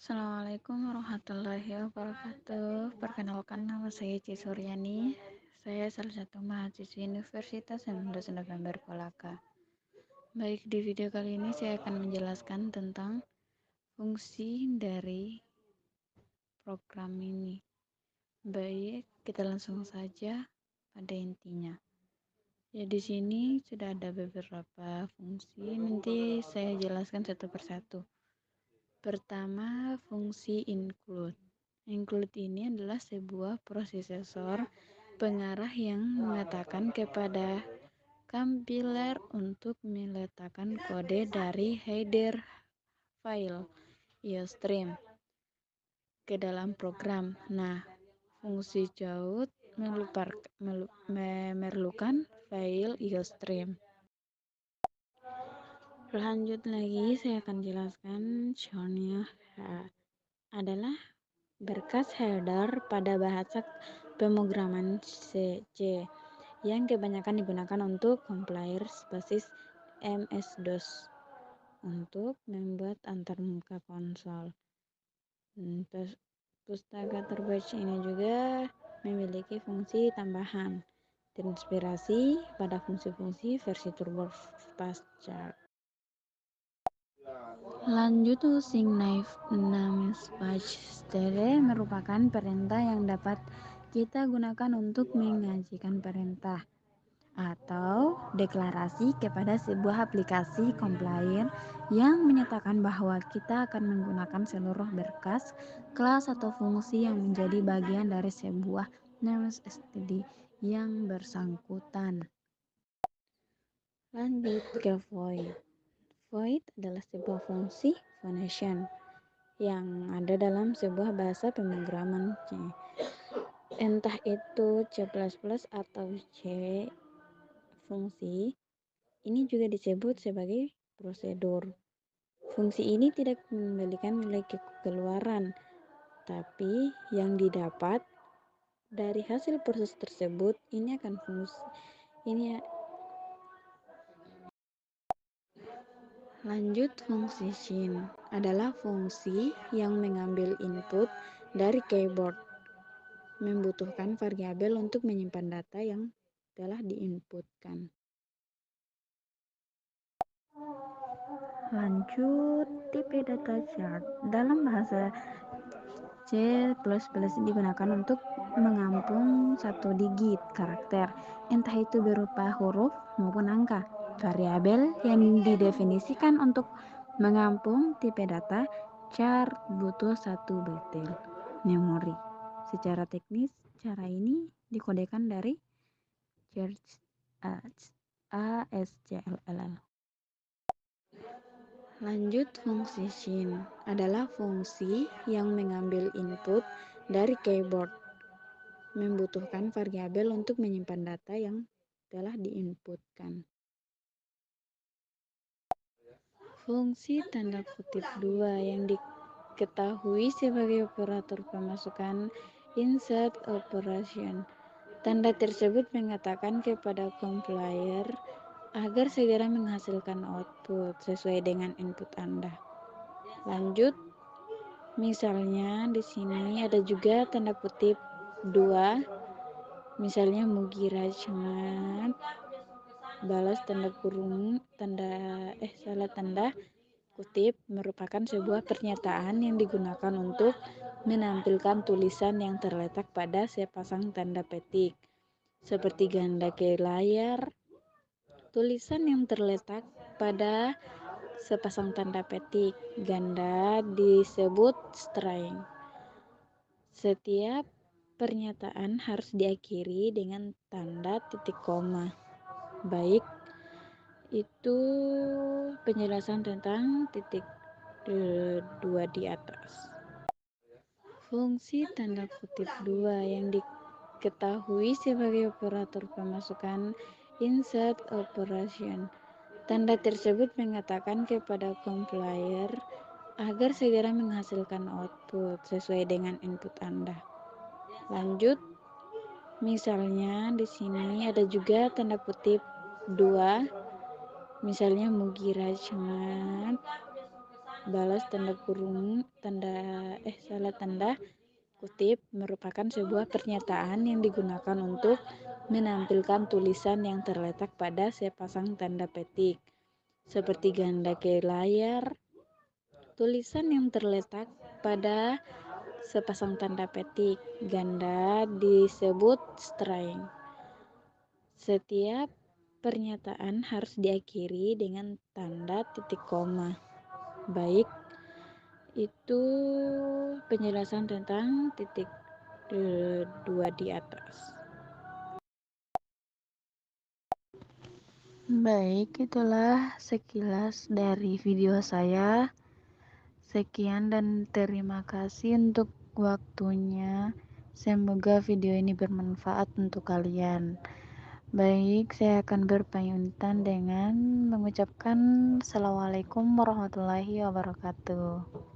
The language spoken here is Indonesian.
Assalamualaikum warahmatullahi wabarakatuh. Perkenalkan, nama saya Suryani. Saya salah satu mahasiswi Universitas 19 November Kolaka. Baik, di video kali ini saya akan menjelaskan tentang fungsi dari program ini. Baik, kita langsung saja pada intinya. Ya, di sini sudah ada beberapa fungsi. Nanti saya jelaskan satu persatu. Pertama, fungsi include. Include ini adalah sebuah prosesor pengarah yang mengatakan kepada compiler untuk meletakkan kode dari header file IOStream ke dalam program. Nah, fungsi jauh memerlukan file IOStream. Lanjut lagi, saya akan jelaskan contohnya adalah berkas header pada bahasa pemrograman C yang kebanyakan digunakan untuk compiler basis MS-DOS untuk membuat antarmuka konsol. Pustaka terbaik ini juga memiliki fungsi tambahan terinspirasi pada fungsi-fungsi versi Turbo Pascal. Lanjut, using namespace merupakan perintah yang dapat kita gunakan untuk mengajukan perintah atau deklarasi kepada sebuah aplikasi compiler yang menyatakan bahwa kita akan menggunakan seluruh berkas, kelas atau fungsi yang menjadi bagian dari sebuah namespace yang bersangkutan. Lanjut ke void. Void adalah sebuah fungsi function yang ada dalam sebuah bahasa pemrograman C. Entah itu C++ atau C. Fungsi ini juga disebut sebagai prosedur. Fungsi ini tidak memberikan nilai keluaran, tapi yang didapat dari hasil proses tersebut ini akan Lanjut, fungsi syn adalah fungsi yang mengambil input dari keyboard, membutuhkan variabel untuk menyimpan data yang telah diinputkan. Lanjut, tipe data chart dalam bahasa C++ digunakan untuk mengampung satu digit karakter, entah itu berupa huruf maupun angka. Variabel yang didefinisikan untuk mengampung tipe data chart butuh 1 byte memori. Secara teknis, cara ini dikodekan dari ASCII. Lanjut, fungsi syn adalah fungsi yang mengambil input dari keyboard, membutuhkan variabel untuk menyimpan data yang telah diinputkan. Fungsi tanda kutip 2 yang diketahui sebagai operator pemasukan insert operation. Tanda tersebut mengatakan kepada compiler agar segera menghasilkan output sesuai dengan input Anda. Lanjut, misalnya di sini ada juga tanda kutip 2, misalnya Mugi Rajmat balas tanda kutip merupakan sebuah pernyataan yang digunakan untuk menampilkan tulisan yang terletak pada sepasang tanda petik seperti ganda ke layar. Tulisan yang terletak pada sepasang tanda petik ganda disebut string. Setiap pernyataan harus diakhiri dengan tanda titik koma. Baik, itu penjelasan tentang titik 2 di atas. Fungsi tanda kutip 2 yang diketahui sebagai operator pemasukan insert operation. Tanda tersebut mengatakan kepada compiler agar segera menghasilkan output sesuai dengan input Anda. Lanjut, misalnya di sini ada juga tanda kutip 2, misalnya Mugi Rajmat Balas tanda kurung, salah tanda kutip merupakan sebuah pernyataan yang digunakan untuk menampilkan tulisan yang terletak pada sepasang tanda petik, seperti ganda ke layar. Tulisan yang terletak pada sepasang tanda petik ganda disebut string. Setiap pernyataan harus diakhiri dengan tanda titik koma. Baik, itu penjelasan tentang titik dua di atas. Baik, itulah sekilas dari video saya. Sekian dan terima kasih untuk waktunya. Semoga video ini bermanfaat untuk kalian. Baik, saya akan berpamitan dengan mengucapkan Assalamualaikum warahmatullahi wabarakatuh.